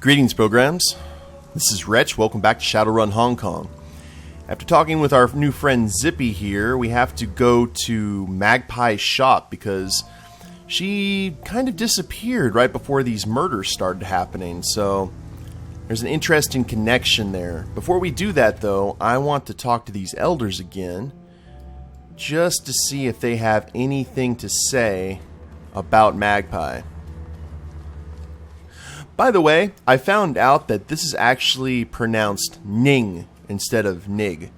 Greetings, programs. This is Wretch. Welcome back to Shadowrun Hong Kong. After talking with our new friend Zippy here, we have to go to Magpie's shop because she kind of disappeared right before these murders started happening, so there's an interesting connection there. Before we do that, though, I want to talk to these elders again, just to see if they have anything to say about Magpie. By the way, I found out that this is actually pronounced Ning instead of Nig.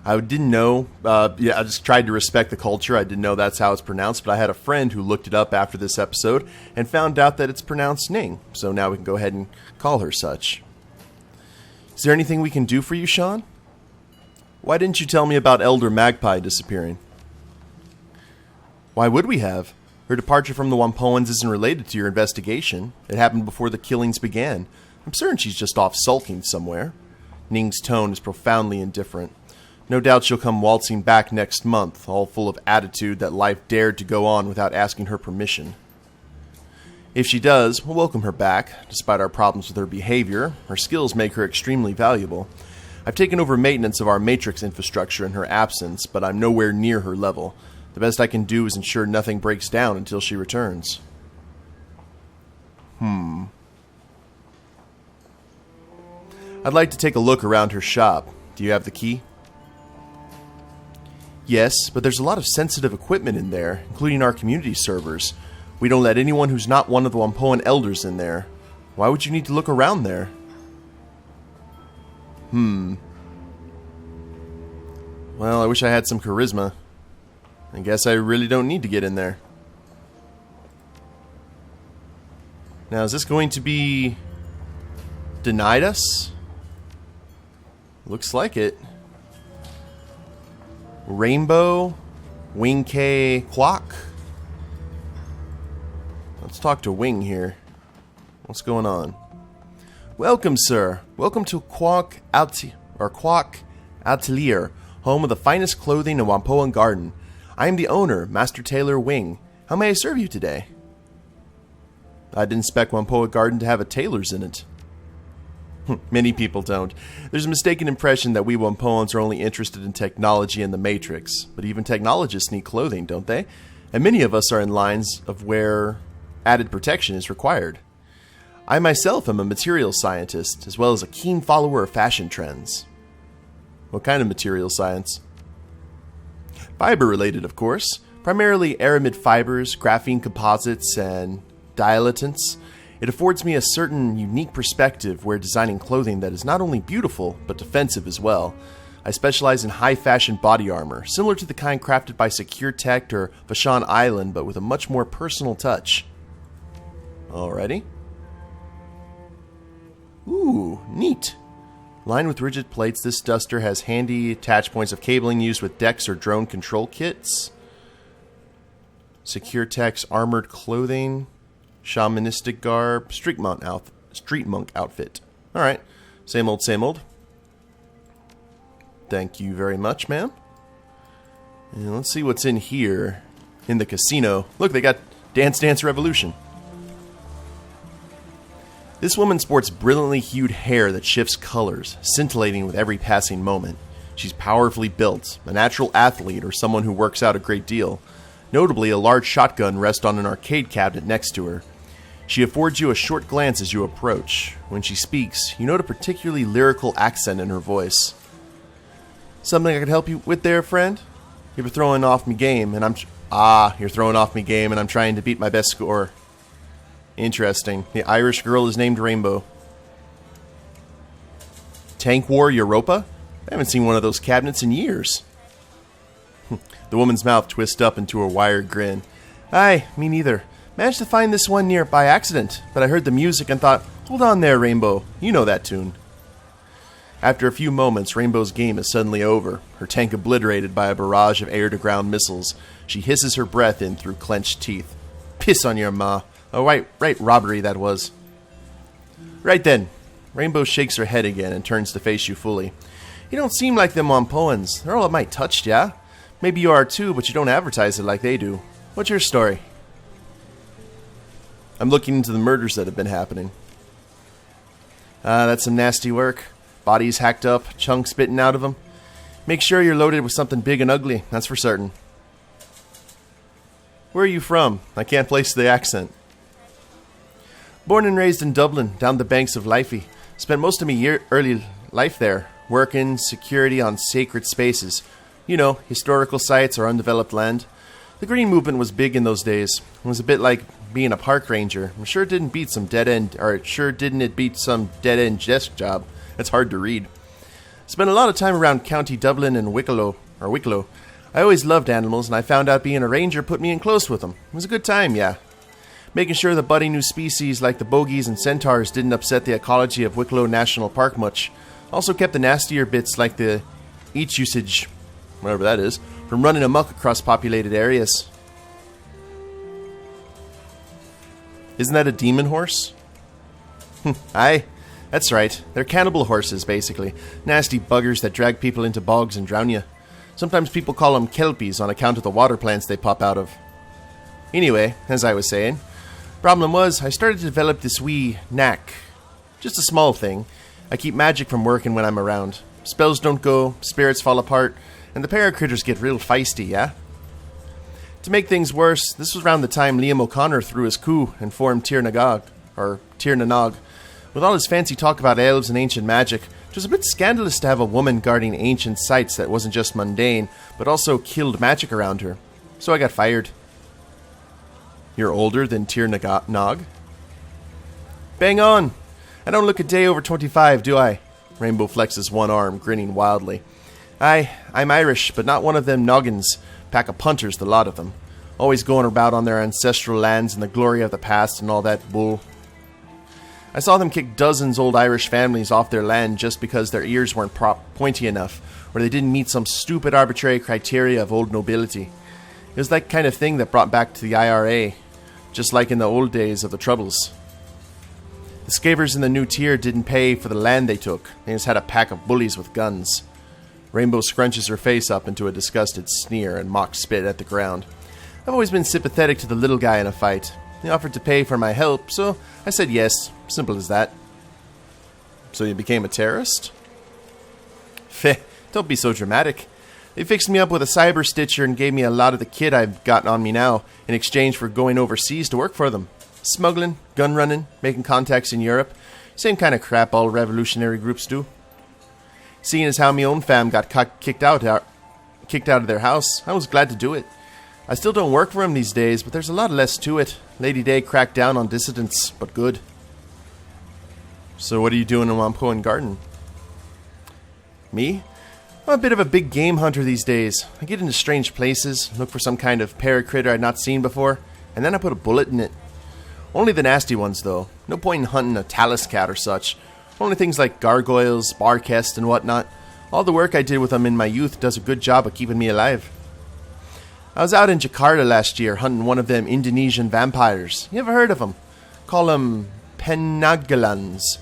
I didn't know, I just tried to respect the culture. I didn't know that's how it's pronounced, but I had a friend who looked it up after this episode and found out that it's pronounced Ning. So now we can go ahead and call her such. Is there anything we can do for you, Sean? Why didn't you tell me about Elder Magpie disappearing? Why would we have? Her departure from the Whampoans isn't related to your investigation. It happened before the killings began. I'm certain she's just off sulking somewhere. Ning's tone is profoundly indifferent. No doubt she'll come waltzing back next month, all full of attitude that life dared to go on without asking her permission. If she does, we'll welcome her back. Despite our problems with her behavior, her skills make her extremely valuable. I've taken over maintenance of our Matrix infrastructure in her absence, but I'm nowhere near her level. The best I can do is ensure nothing breaks down until she returns. I'd like to take a look around her shop. Do you have the key? Yes, but there's a lot of sensitive equipment in there, including our community servers. We don't let anyone who's not one of the Whampoan elders in there. Why would you need to look around there? Well, I wish I had some charisma. I guess I really don't need to get in there. Now, is this going to be denied us? Looks like it. Rainbow, Wing K, Quack. Let's talk to Wing here. What's going on? Welcome, sir. Welcome to Quack Atelier, home of the finest clothing in Whampoa Garden. I am the owner, Master Tailor Wing. How may I serve you today? I didn't expect Whampoa Garden to have a tailor's in it. Many people don't. There's a mistaken impression that we Whampoans are only interested in technology and the Matrix. But even technologists need clothing, don't they? And many of us are in lines of where added protection is required. I myself am a materials scientist, as well as a keen follower of fashion trends. What kind of material science? Fiber-related, of course. Primarily aramid fibers, graphene composites, and dilatants. It affords me a certain unique perspective where designing clothing that is not only beautiful, but defensive as well. I specialize in high-fashion body armor, similar to the kind crafted by Secure Tech or Vashon Island, but with a much more personal touch. Alrighty. Ooh, neat. Lined with rigid plates, this duster has handy attach points of cabling used with decks or drone control kits. Secure Tech's armored clothing, shamanistic garb, street monk outfit. Alright, same old, same old. Thank you very much, ma'am. And let's see what's in here in the casino. Look, they got Dance Dance Revolution. This woman sports brilliantly hued hair that shifts colors, scintillating with every passing moment. She's powerfully built, a natural athlete or someone who works out a great deal. Notably, a large shotgun rests on an arcade cabinet next to her. She affords you a short glance as you approach. When she speaks, you note a particularly lyrical accent in her voice. Something I could help you with there, friend? You're throwing off me game, and you're throwing off me game, and I'm trying to beat my best score. Interesting. The Irish girl is named Rainbow. Tank War Europa? I haven't seen one of those cabinets in years. The woman's mouth twists up into a wired grin. Aye, me neither. Managed to find this one near by accident, but I heard the music and thought, hold on there, Rainbow. You know that tune. After a few moments, Rainbow's game is suddenly over, her tank obliterated by a barrage of air-to-ground missiles. She hisses her breath in through clenched teeth. Piss on your ma. Oh, right, robbery that was. Right then. Rainbow shakes her head again and turns to face you fully. You don't seem like them Whampoans. They're all at my touched, yeah? Maybe you are too, but you don't advertise it like they do. What's your story? I'm looking into the murders that have been happening. That's some nasty work. Bodies hacked up, chunks bitten out of them. Make sure you're loaded with something big and ugly, that's for certain. Where are you from? I can't place the accent. Born and raised in Dublin, down the banks of Liffey. Spent most of my early life there, working security on sacred spaces. You know, historical sites or undeveloped land. The green movement was big in those days. It was a bit like being a park ranger. I'm sure it didn't beat some dead-end desk job. It's hard to read. Spent a lot of time around County Dublin and Wicklow. I always loved animals, and I found out being a ranger put me in close with them. It was a good time, yeah. Making sure the budding new species like the bogies and centaurs didn't upset the ecology of Wicklow National Park much. Also kept the nastier bits like the each usage, whatever that is, from running amok across populated areas. Isn't that a demon horse? Aye, that's right. They're cannibal horses, basically. Nasty buggers that drag people into bogs and drown you. Sometimes people call them kelpies on account of the water plants they pop out of. Anyway, as I was saying, problem was I started to develop this wee knack. Just a small thing. I keep magic from working when I'm around. Spells don't go, spirits fall apart, and the paracritters get real feisty, yeah? To make things worse, this was around the time Liam O'Connor threw his coup and formed Tir na Nog. With all his fancy talk about elves and ancient magic, it was a bit scandalous to have a woman guarding ancient sites that wasn't just mundane, but also killed magic around her. So I got fired. You're older than Tir na Nog? Bang on! I don't look a day over 25, do I? Rainbow flexes one arm, grinning wildly. Aye, I'm Irish, but not one of them noggins. Pack of punters, the lot of them. Always going about on their ancestral lands and the glory of the past and all that bull. I saw them kick dozens old Irish families off their land just because their ears weren't pointy enough, or they didn't meet some stupid arbitrary criteria of old nobility. It was that kind of thing that brought back to the IRA, just like in the old days of the Troubles. The Scavers in the new tier didn't pay for the land they took. They just had a pack of bullies with guns. Rainbow scrunches her face up into a disgusted sneer and mock spit at the ground. I've always been sympathetic to the little guy in a fight. He offered to pay for my help, so I said yes. Simple as that. So you became a terrorist? Feh, don't be so dramatic. They fixed me up with a cyber stitcher and gave me a lot of the kit I've got on me now in exchange for going overseas to work for them. Smuggling, gun running, making contacts in Europe. Same kind of crap all revolutionary groups do. Seeing as how my own fam got kicked out of their house, I was glad to do it. I still don't work for him these days, but there's a lot less to it. Lady Day cracked down on dissidents, but good. So what are you doing in Whampoa Gardens? Me? I'm a bit of a big game hunter these days. I get into strange places, look for some kind of paracritter I'd not seen before, and then I put a bullet in it. Only the nasty ones, though. No point in hunting a talus cat or such. Only things like gargoyles, barkest, and whatnot. All the work I did with them in my youth does a good job of keeping me alive. I was out in Jakarta last year hunting one of them Indonesian vampires. You ever heard of them? Call them penaggalans.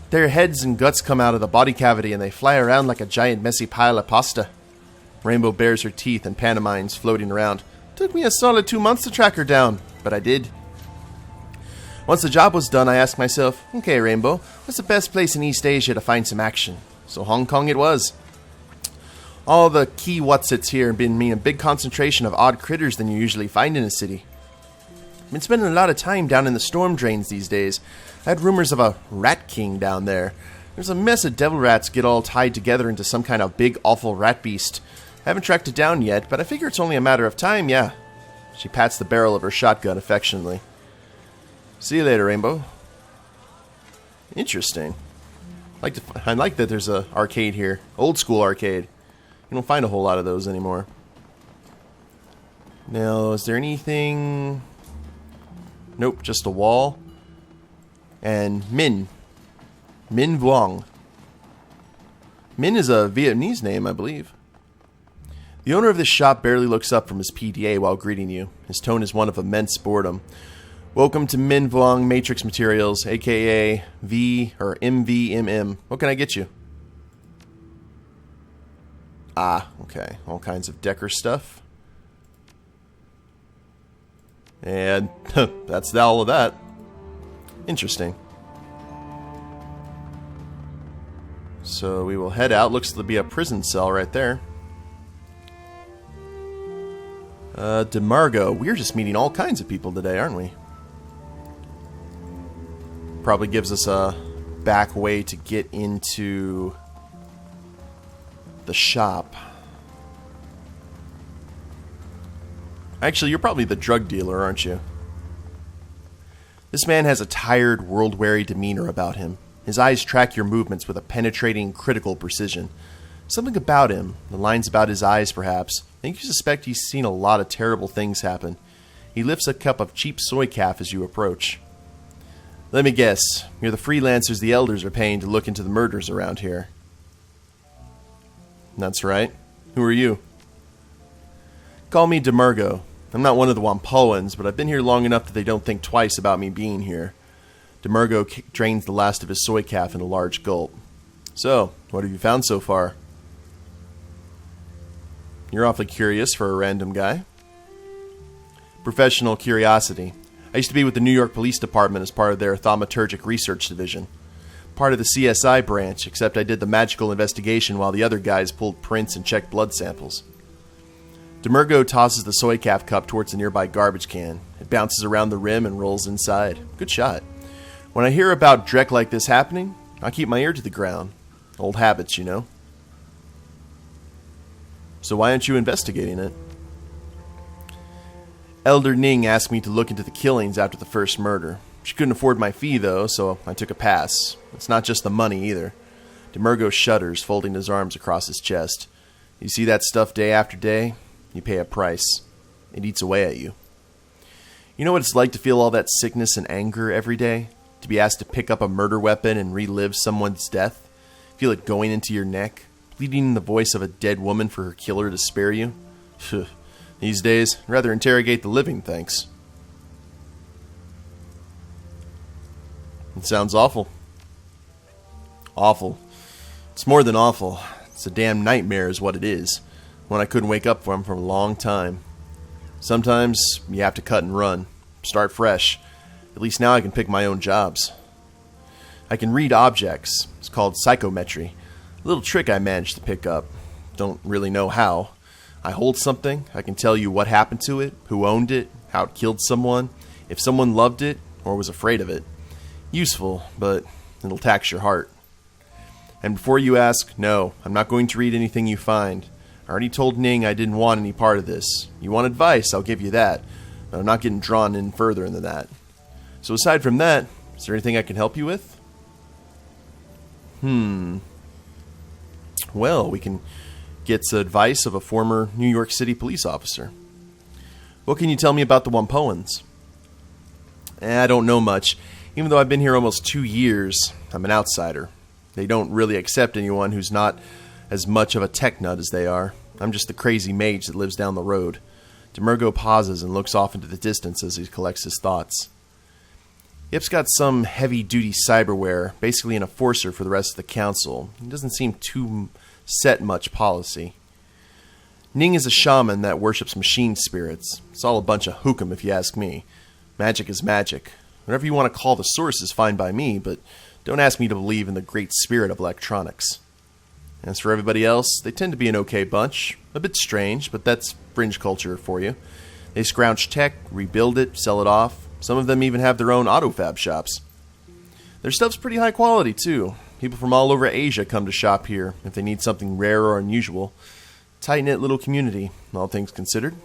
Their heads and guts come out of the body cavity and they fly around like a giant messy pile of pasta. Rainbow bares her teeth and pantomimes floating around. Took me a solid 2 months to track her down, but I did. Once the job was done, I asked myself, okay, Rainbow, what's the best place in East Asia to find some action? So Hong Kong it was. All the key whatsits here mean a big concentration of odd critters than you usually find in a city. I've been spending a lot of time down in the storm drains these days. I had rumors of a rat king down there. There's a mess of devil rats get all tied together into some kind of big, awful rat beast. I haven't tracked it down yet, but I figure it's only a matter of time, yeah. She pats the barrel of her shotgun affectionately. See you later, Rainbow. Interesting. I like that there's a arcade here. Old school arcade. You don't find a whole lot of those anymore. Now, is there anything... Nope, just a wall. And Min. Min Vuong. Min is a Vietnamese name, I believe. The owner of this shop barely looks up from his PDA while greeting you. His tone is one of immense boredom. Welcome to Min Vuong Matrix Materials, aka MVMM. What can I get you? Ah, okay. All kinds of Decker stuff. And that's all of that. Interesting. So we will head out. Looks to be a prison cell right there. Mergo. We're just meeting all kinds of people today, aren't we? Probably gives us a back way to get into the shop. Actually, you're probably the drug dealer, aren't you? This man has a tired, world-weary demeanor about him. His eyes track your movements with a penetrating, critical precision. Something about him, the lines about his eyes perhaps, make you suspect he's seen a lot of terrible things happen. He lifts a cup of cheap soy calf as you approach. Let me guess, you're the freelancers the elders are paying to look into the murders around here. That's right. Who are you? Call me Mergo. I'm not one of the Whampoans, but I've been here long enough that they don't think twice about me being here. Mergo drains the last of his soy calf in a large gulp. So, what have you found so far? You're awfully curious for a random guy. Professional curiosity. I used to be with the New York Police Department as part of their thaumaturgic research division. Part of the CSI branch, except I did the magical investigation while the other guys pulled prints and checked blood samples. Mergo tosses the soy calf cup towards the nearby garbage can. It bounces around the rim and rolls inside. Good shot. When I hear about dreck like this happening, I keep my ear to the ground. Old habits, you know. So why aren't you investigating it? Elder Ning asked me to look into the killings after the first murder. She couldn't afford my fee, though, so I took a pass. It's not just the money, either. Mergo shudders, folding his arms across his chest. You see that stuff day after day? You pay a price. It eats away at you. You know what it's like to feel all that sickness and anger every day? To be asked to pick up a murder weapon and relive someone's death? Feel it going into your neck? Pleading in the voice of a dead woman for her killer to spare you? These days, I'd rather interrogate the living, thanks. It sounds awful. Awful. It's more than awful. It's a damn nightmare is what it is. One I couldn't wake up from for a long time. Sometimes you have to cut and run. Start fresh. At least now I can pick my own jobs. I can read objects. It's called psychometry. A little trick I managed to pick up. Don't really know how. I hold something, I can tell you what happened to it, who owned it, how it killed someone, if someone loved it or was afraid of it. Useful, but it'll tax your heart. And before you ask, no, I'm not going to read anything you find. I already told Ning I didn't want any part of this. You want advice, I'll give you that, but I'm not getting drawn in further than that. So aside from that, is there anything I can help you with? Well, we can get some advice of a former New York City police officer. What can you tell me about the Whampoans? I don't know much. Even though I've been here almost 2 years, I'm an outsider. They don't really accept anyone who's not as much of a tech nut as they are. I'm just the crazy mage that lives down the road. Mergo pauses and looks off into the distance as he collects his thoughts. Yep's got some heavy-duty cyberware, basically an enforcer for the rest of the council. He doesn't seem too set much policy. Ning is a shaman that worships machine spirits. It's all a bunch of hookum if you ask me. Magic is magic. Whatever you want to call the source is fine by me, but don't ask me to believe in the great spirit of electronics. As for everybody else, they tend to be an okay bunch. A bit strange, but that's fringe culture for you. They scrounge tech, rebuild it, sell it off. Some of them even have their own auto-fab shops. Their stuff's pretty high quality, too. People from all over Asia come to shop here if they need something rare or unusual. Tight-knit little community, all things considered.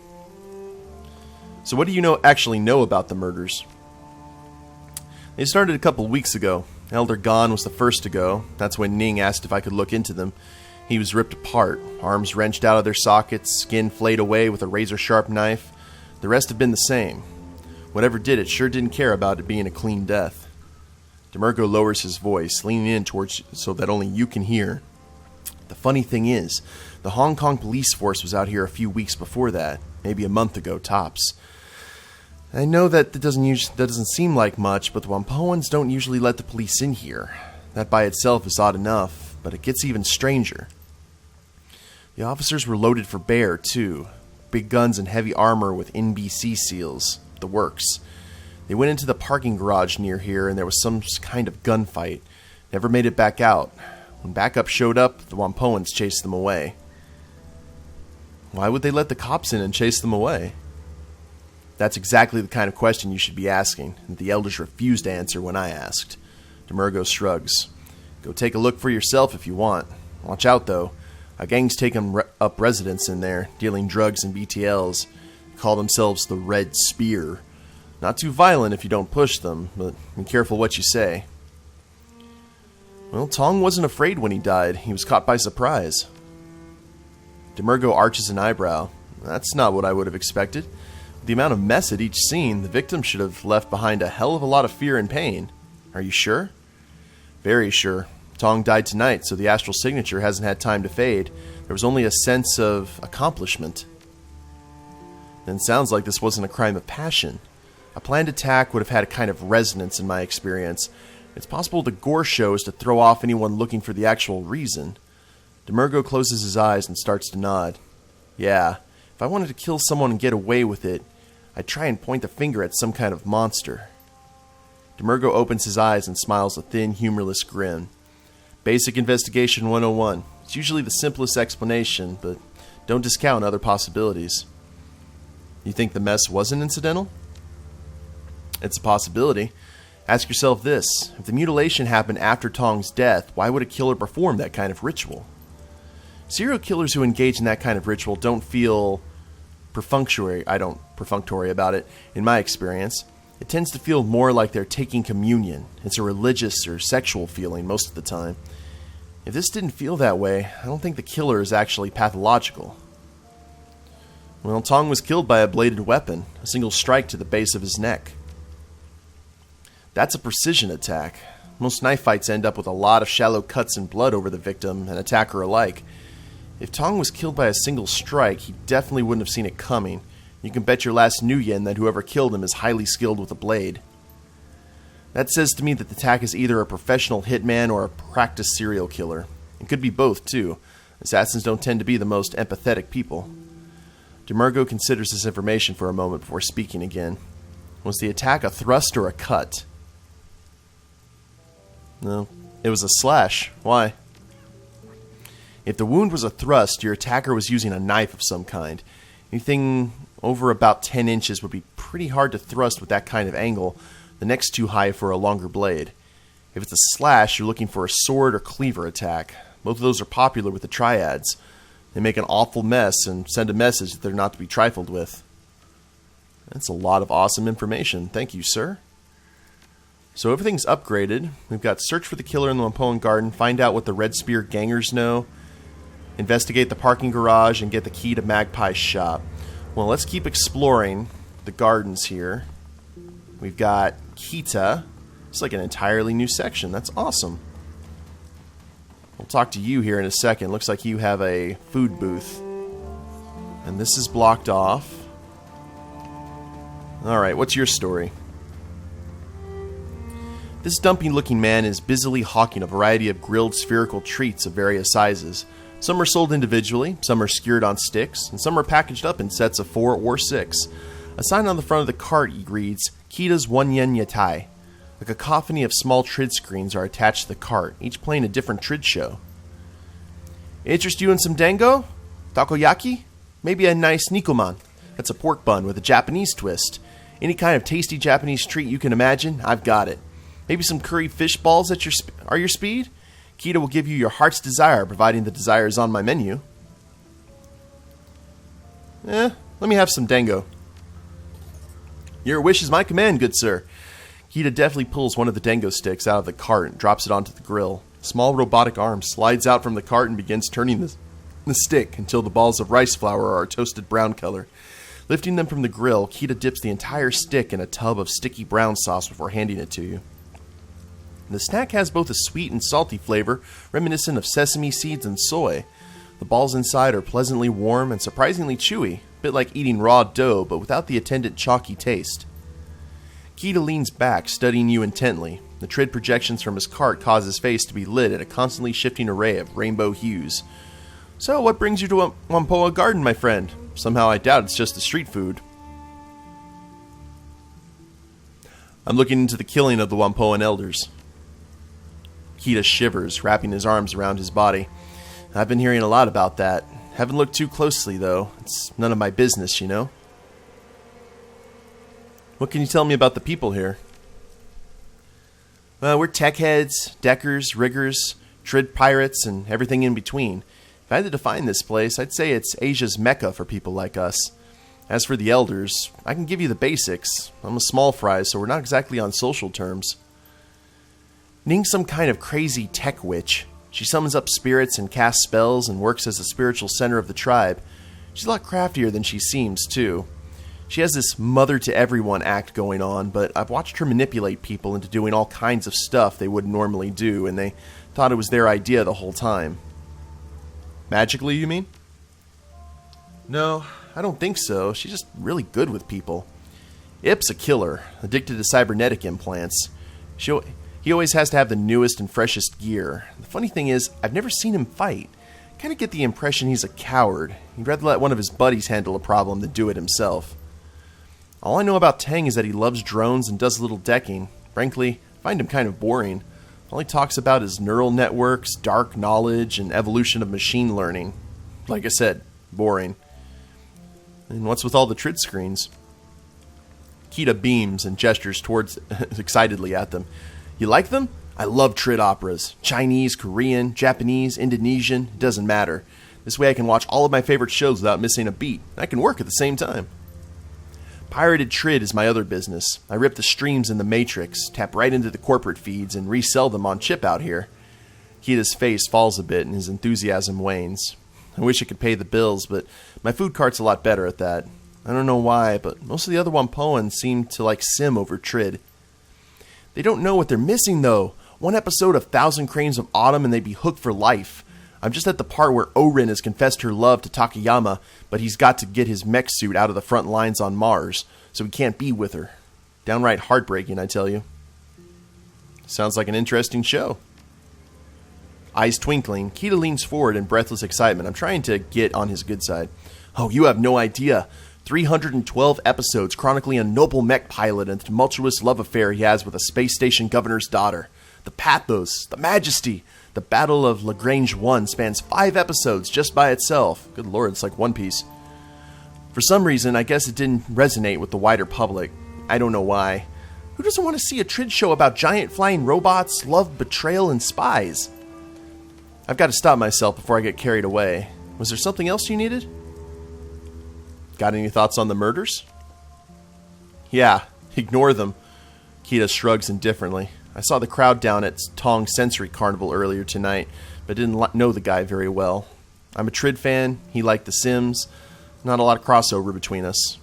So what do you actually know about the murders? They started a couple weeks ago. Elder Gon was the first to go. That's when Ning asked if I could look into them. He was ripped apart, arms wrenched out of their sockets, skin flayed away with a razor-sharp knife. The rest have been the same. Whatever did it sure didn't care about it being a clean death. Mergo lowers his voice, leaning in towards you so that only you can hear. The funny thing is, the Hong Kong police force was out here a few weeks before that, maybe a month ago tops. I know that doesn't seem like much, but the Whampoans don't usually let the police in here. That by itself is odd enough, but it gets even stranger. The officers were loaded for bear, too. Big guns and heavy armor with NBC seals. The works. They went into the parking garage near here, and there was some kind of gunfight. Never made it back out. When backup showed up, the Whampoans chased them away. Why would they let the cops in and chase them away? That's exactly the kind of question you should be asking, and the elders refused to answer when I asked. Mergo shrugs. Go take a look for yourself if you want. Watch out, though. A gang's taken up residence in there, dealing drugs and BTLs. They call themselves the Red Spear. Not too violent if you don't push them, but be careful what you say. Well, Tong wasn't afraid when he died. He was caught by surprise. Mergo arches an eyebrow. That's not what I would have expected. With the amount of mess at each scene, the victim should have left behind a hell of a lot of fear and pain. Are you sure? Very sure. Tong died tonight, so the astral signature hasn't had time to fade. There was only a sense of accomplishment. Then sounds like this wasn't a crime of passion. A planned attack would have had a kind of resonance in my experience. It's possible the gore show is to throw off anyone looking for the actual reason. Mergo closes his eyes and starts to nod. Yeah, if I wanted to kill someone and get away with it, I'd try and point the finger at some kind of monster. Mergo opens his eyes and smiles a thin, humorless grin. Basic Investigation 101. It's usually the simplest explanation, but don't discount other possibilities. You think the mess wasn't incidental? It's a possibility. Ask yourself this. If the mutilation happened after Tong's death, why would a killer perform that kind of ritual? Serial killers who engage in that kind of ritual don't feel perfunctory about it, in my experience. It tends to feel more like they're taking communion. It's a religious or sexual feeling most of the time. If this didn't feel that way, I don't think the killer is actually pathological. Well, Tong was killed by a bladed weapon, a single strike to the base of his neck. That's a precision attack. Most knife fights end up with a lot of shallow cuts and blood over the victim and attacker alike. If Tong was killed by a single strike, he definitely wouldn't have seen it coming. You can bet your last Nuyen that whoever killed him is highly skilled with a blade. That says to me that the attack is either a professional hitman or a practiced serial killer. It could be both, too. Assassins don't tend to be the most empathetic people. Mergo considers this information for a moment before speaking again. Was the attack a thrust or a cut? No, it was a slash. Why? If the wound was a thrust, your attacker was using a knife of some kind. Anything over about 10 inches would be pretty hard to thrust with that kind of angle, the next too high for a longer blade. If it's a slash, you're looking for a sword or cleaver attack. Both of those are popular with the triads. They make an awful mess and send a message that they're not to be trifled with. That's a lot of awesome information. Thank you, sir. So everything's upgraded. We've got search for the killer in the Whampoa Garden, find out what the Red Spear gangers know, investigate the parking garage, and get the key to Magpie's shop. Well, let's keep exploring the gardens here. We've got Keita. It's like an entirely new section. That's awesome. We'll talk to you here in a second. Looks like you have a food booth. And this is blocked off. Alright, what's your story? This dumpy-looking man is busily hawking a variety of grilled spherical treats of various sizes. Some are sold individually, some are skewered on sticks, and some are packaged up in sets of 4 or 6. A sign on the front of the cart reads, Keita's 1 yen yatai. A cacophony of small trid screens are attached to the cart, each playing a different trid show. Interest you in some dango? Takoyaki? Maybe a nice nikoman. That's a pork bun with a Japanese twist. Any kind of tasty Japanese treat you can imagine, I've got it. Maybe some curry fish balls at your speed? Keita will give you your heart's desire, providing the desire is on my menu. Let me have some dango. Your wish is my command, good sir. Keita deftly pulls one of the dango sticks out of the cart and drops it onto the grill. A small robotic arm slides out from the cart and begins turning the stick until the balls of rice flour are a toasted brown color. Lifting them from the grill, Keita dips the entire stick in a tub of sticky brown sauce before handing it to you. The snack has both a sweet and salty flavor, reminiscent of sesame seeds and soy. The balls inside are pleasantly warm and surprisingly chewy, a bit like eating raw dough, but without the attendant chalky taste. Keita leans back, studying you intently. The trid projections from his cart cause his face to be lit in a constantly shifting array of rainbow hues. So, what brings you to Whampoa Garden, my friend? Somehow I doubt it's just the street food. I'm looking into the killing of the Whampoan elders. Keita shivers, wrapping his arms around his body. I've been hearing a lot about that. Haven't looked too closely, though. It's none of my business, you know? What can you tell me about the people here? We're tech heads, deckers, riggers, trid pirates, and everything in between. If I had to define this place, I'd say it's Asia's mecca for people like us. As for the elders, I can give you the basics. I'm a small fry, so we're not exactly on social terms. Ning's some kind of crazy tech witch. She summons up spirits and casts spells and works as the spiritual center of the tribe. She's a lot craftier than she seems, too. She has this mother-to-everyone act going on, but I've watched her manipulate people into doing all kinds of stuff they wouldn't normally do, and they thought it was their idea the whole time. Magically, you mean? No, I don't think so. She's just really good with people. Ip's a killer, addicted to cybernetic implants. He always has to have the newest and freshest gear. The funny thing is, I've never seen him fight. I kind of get the impression he's a coward. He'd rather let one of his buddies handle a problem than do it himself. All I know about Tang is that he loves drones and does a little decking. Frankly, I find him kind of boring. All he talks about is neural networks, dark knowledge, and evolution of machine learning. Like I said, boring. And what's with all the trid screens? Keita beams and gestures towards excitedly at them. You like them? I love trid operas. Chinese, Korean, Japanese, Indonesian, it doesn't matter. This way I can watch all of my favorite shows without missing a beat. I can work at the same time. Pirated trid is my other business. I rip the streams in the Matrix, tap right into the corporate feeds, and resell them on chip out here. Keita's face falls a bit and his enthusiasm wanes. I wish I could pay the bills, but my food cart's a lot better at that. I don't know why, but most of the other Whampoans seem to like sim over trid. They don't know what they're missing, though. One episode of 1,000 Cranes of Autumn and they'd be hooked for life. I'm just at the part where Orin has confessed her love to Takayama, but he's got to get his mech suit out of the front lines on Mars, so he can't be with her. Downright heartbreaking, I tell you. Sounds like an interesting show. Eyes twinkling, Keita leans forward in breathless excitement. I'm trying to get on his good side. Oh, you have no idea. 312 episodes chronicling a noble mech pilot and the tumultuous love affair he has with a space station governor's daughter. The pathos, the majesty. The Battle of Lagrange 1 spans 5 episodes just by itself. Good lord, it's like One Piece. For some reason, I guess it didn't resonate with the wider public. I don't know why. Who doesn't want to see a trid show about giant flying robots, love, betrayal, and spies? I've got to stop myself before I get carried away. Was there something else you needed? Got any thoughts on the murders? Yeah, ignore them. Keita shrugs indifferently. I saw the crowd down at Tong Sensory Carnival earlier tonight, but didn't know the guy very well. I'm a trid fan, he liked The Sims. Not a lot of crossover between us.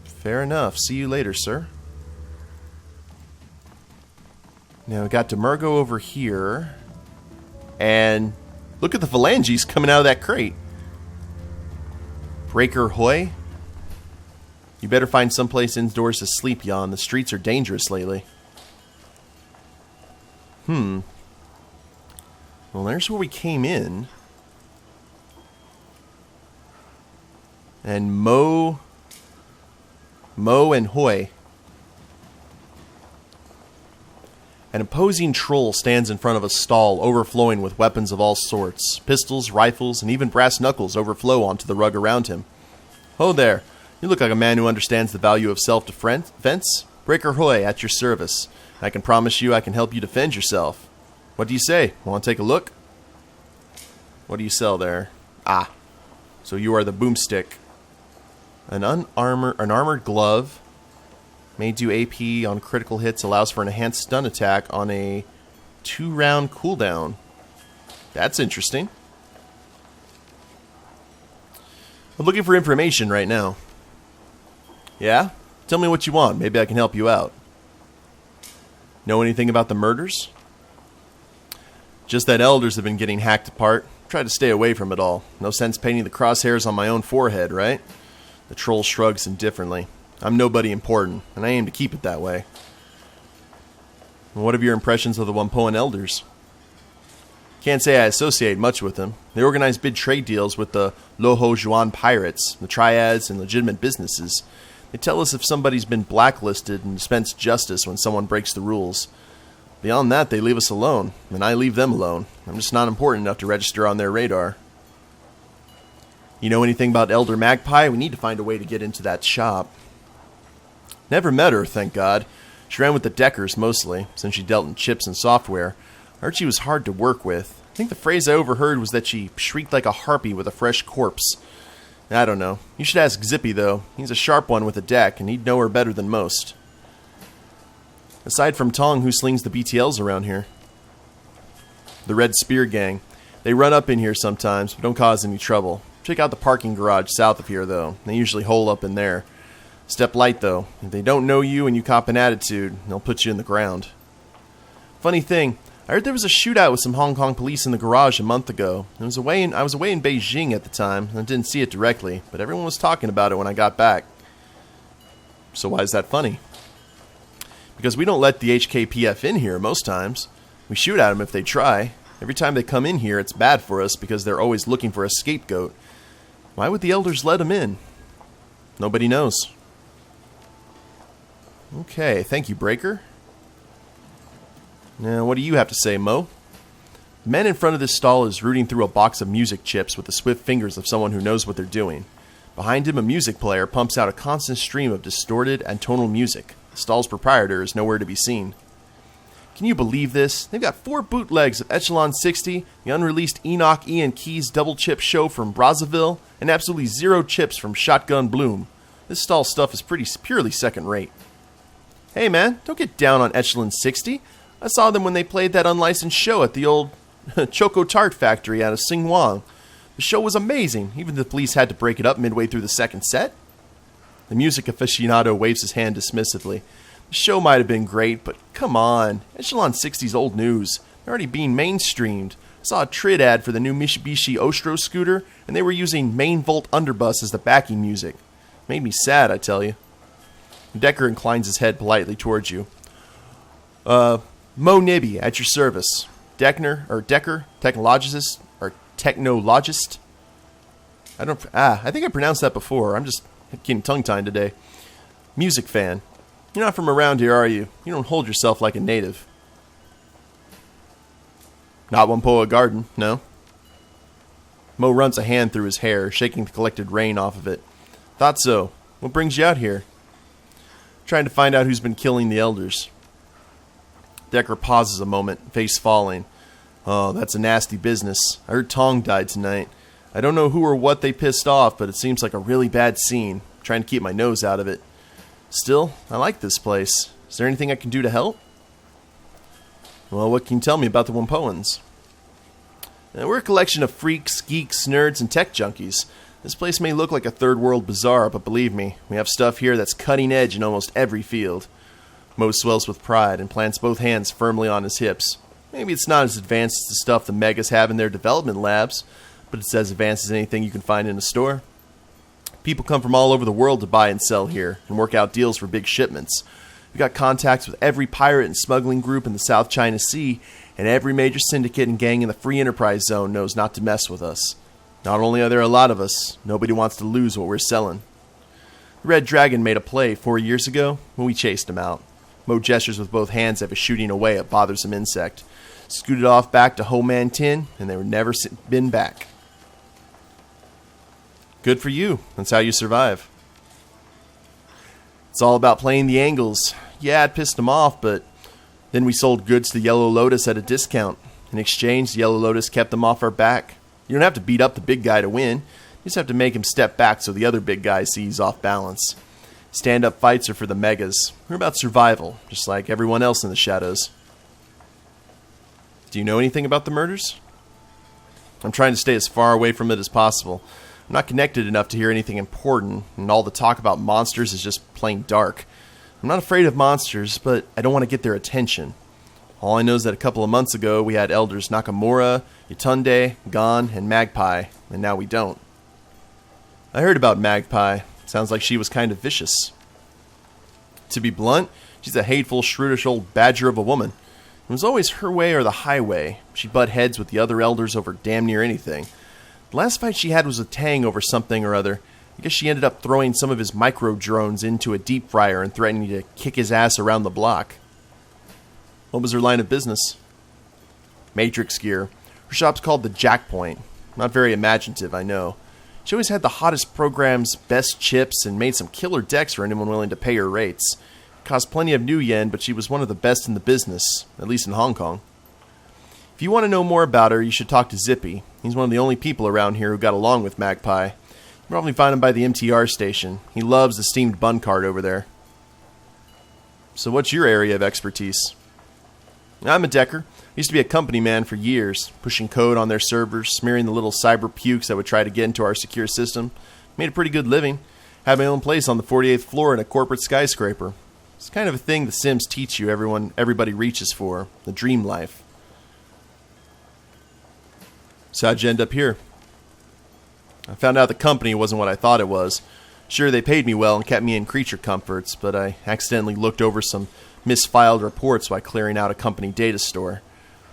Fair enough. See you later, sir. Now we got Mergo over here. And look at the phalanges coming out of that crate. Breaker Hoy? You better find someplace indoors to sleep, Jan. The streets are dangerous lately. Well, there's where we came in. And Mo and Hoy. An imposing troll stands in front of a stall overflowing with weapons of all sorts. Pistols, rifles, and even brass knuckles overflow onto the rug around him. Ho there. You look like a man who understands the value of self-defense. Breaker Hoy, at your service. I can promise you I can help you defend yourself. What do you say? Want to take a look? What do you sell there? Ah, so you are the boomstick. An armored glove. May do AP on critical hits. Allows for an enhanced stun attack on a 2-round cooldown. That's interesting. I'm looking for information right now. Yeah? Tell me what you want. Maybe I can help you out. Know anything about the murders? Just that elders have been getting hacked apart. Try to stay away from it all. No sense painting the crosshairs on my own forehead, right? The troll shrugs indifferently. I'm nobody important, and I aim to keep it that way. What are your impressions of the Whampoan elders? Can't say I associate much with them. They organize big trade deals with the Loho Juan pirates, the triads, and legitimate businesses. They tell us if somebody's been blacklisted and dispense justice when someone breaks the rules. Beyond that, they leave us alone, and I leave them alone. I'm just not important enough to register on their radar. You know anything about Elder Magpie? We need to find a way to get into that shop. Never met her, thank God. She ran with the Deckers mostly, since she dealt in chips and software. I heard she was hard to work with. I think the phrase I overheard was that she shrieked like a harpy with a fresh corpse. I don't know. You should ask Zippy, though. He's a sharp one with a deck, and he'd know her better than most. Aside from Tong, who slings the BTLs around here? The Red Spear Gang. They run up in here sometimes, but don't cause any trouble. Check out the parking garage south of here, though. They usually hole up in there. Step light, though. If they don't know you and you cop an attitude, they'll put you in the ground. Funny thing, I heard there was a shootout with some Hong Kong police in the garage a month ago. I was away in Beijing at the time, and I didn't see it directly, but everyone was talking about it when I got back. So why is that funny? Because we don't let the HKPF in here most times. We shoot at them if they try. Every time they come in here, it's bad for us because they're always looking for a scapegoat. Why would the elders let them in? Nobody knows. Okay, thank you, Breaker. Now, what do you have to say, Mo? The man in front of this stall is rooting through a box of music chips with the swift fingers of someone who knows what they're doing. Behind him, a music player pumps out a constant stream of distorted and tonal music. The stall's proprietor is nowhere to be seen. Can you believe this? They've got 4 bootlegs of Echelon 60, the unreleased Enoch Ian Keys double chip show from Brazzaville, and absolutely 0 chips from Shotgun Bloom. This stall stuff is purely second rate. Hey man, don't get down on Echelon 60. I saw them when they played that unlicensed show at the old Choco Tart factory out of Singwang. The show was amazing, even the police had to break it up midway through the second set. The music aficionado waves his hand dismissively. The show might have been great, but come on. Echelon 60's old news. They're already being mainstreamed. I saw a Trid ad for the new Mitsubishi Ostro scooter, and they were using Main Volt Underbus as the backing music. Made me sad, I tell you. Decker inclines his head politely towards you. Mo Nibby, at your service. Decker, technologist, or technologist? I think I pronounced that before. I'm just getting tongue-tied today. Music fan. You're not from around here, are you? You don't hold yourself like a native. Not Whampoa Garden, no? Mo runs a hand through his hair, shaking the collected rain off of it. Thought so. What brings you out here? Trying to find out who's been killing the elders. Decker pauses a moment, face falling. Oh, that's a nasty business. I heard Tong died tonight. I don't know who or what they pissed off, but it seems like a really bad scene. I'm trying to keep my nose out of it. Still, I like this place. Is there anything I can do to help? Well, what can you tell me about the Whampoans? We're a collection of freaks, geeks, nerds, and tech junkies. This place may look like a third world bazaar, but believe me, we have stuff here that's cutting edge in almost every field. Mo swells with pride and plants both hands firmly on his hips. Maybe it's not as advanced as the stuff the Megas have in their development labs, but it's as advanced as anything you can find in a store. People come from all over the world to buy and sell here, and work out deals for big shipments. We've got contacts with every pirate and smuggling group in the South China Sea, and every major syndicate and gang in the Free Enterprise Zone knows not to mess with us. Not only are there a lot of us, nobody wants to lose what we're selling. The Red Dragon made a play 4 years ago when we chased him out. Mo gestures with both hands as if shooting away a bothersome insect. Scooted off back to Ho Man Tin, and they were never been back. Good for you. That's how you survive. It's all about playing the angles. Yeah, it pissed them off, but then we sold goods to Yellow Lotus at a discount. In exchange, Yellow Lotus kept them off our back. You don't have to beat up the big guy to win. You just have to make him step back so the other big guy sees off balance. Stand-up fights are for the Megas. We're about survival, just like everyone else in the shadows. Do you know anything about the murders? I'm trying to stay as far away from it as possible. I'm not connected enough to hear anything important, and all the talk about monsters is just plain dark. I'm not afraid of monsters, but I don't want to get their attention. All I know is that a couple of months ago we had elders Nakamura, Yatunde, Gon, and Magpie, and now we don't. I heard about Magpie. Sounds like she was kind of vicious. To be blunt, she's a hateful, shrewish old badger of a woman. It was always her way or the highway. She'd butt heads with the other elders over damn near anything. The last fight she had was with Tang over something or other. I guess she ended up throwing some of his micro drones into a deep fryer and threatening to kick his ass around the block. What was her line of business? Matrix gear. Her shop's called the Jack Point. Not very imaginative, I know. She always had the hottest programs, best chips, and made some killer decks for anyone willing to pay her rates. Cost plenty of new yen, but she was one of the best in the business, at least in Hong Kong. If you want to know more about her, you should talk to Zippy. He's one of the only people around here who got along with Magpie. You'll probably find him by the MTR station. He loves the steamed bun cart over there. So what's your area of expertise? I'm a decker. I used to be a company man for years, pushing code on their servers, smearing the little cyber pukes that would try to get into our secure system. Made a pretty good living. Had my own place on the 48th floor in a corporate skyscraper. It's kind of a thing the Sims teach you everybody reaches for, the dream life. So how'd you end up here? I found out the company wasn't what I thought it was. Sure, they paid me well and kept me in creature comforts, but I accidentally looked over some misfiled reports while clearing out a company data store.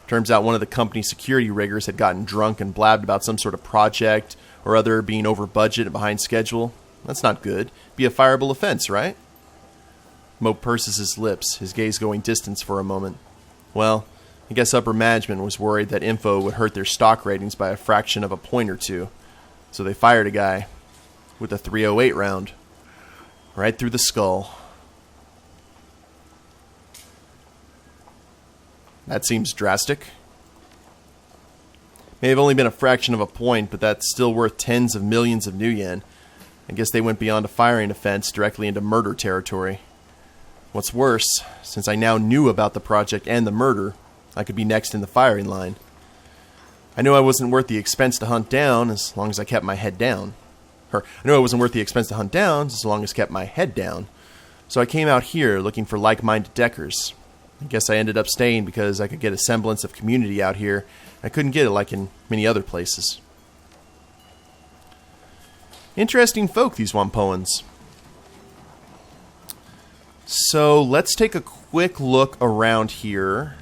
Turns out one of the company's security riggers had gotten drunk and blabbed about some sort of project or other being over budget and behind schedule. That's not good. Be a fireable offense, right? Mo purses his lips, his gaze going distant for a moment. Well, I guess upper management was worried that info would hurt their stock ratings by a fraction of a point or two. So they fired a guy with a .308 round. Right through the skull. That seems drastic. May have only been a fraction of a point, but that's still worth tens of millions of new yen. I guess they went beyond a firing offense directly into murder territory. What's worse, since I now knew about the project and the murder, I could be next in the firing line. I knew I wasn't worth the expense to hunt down as long as I kept my head down. I knew I wasn't worth the expense to hunt down as long as I kept my head down. So I came out here looking for like-minded deckers. I guess I ended up staying because I could get a semblance of community out here. I couldn't get it like in many other places. Interesting folk, these Whampoans. So let's take a quick look around here.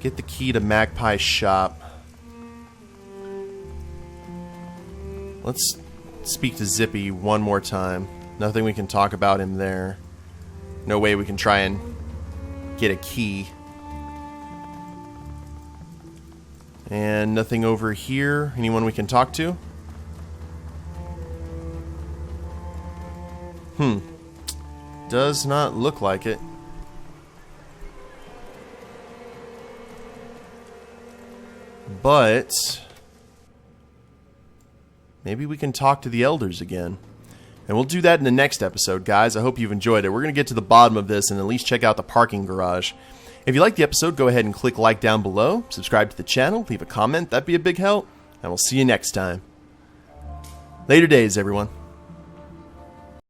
Get the key to Magpie's shop. Let's speak to Zippy one more time. Nothing we can talk about him there. No way we can try and get a key. And nothing over here. Anyone we can talk to? Does not look like it. But maybe we can talk to the elders again. And we'll do that in the next episode, guys. I hope you've enjoyed it. We're going to get to the bottom of this and at least check out the parking garage. If you liked the episode, go ahead and click like down below. Subscribe to the channel. Leave a comment. That'd be a big help. And we'll see you next time. Later days, everyone.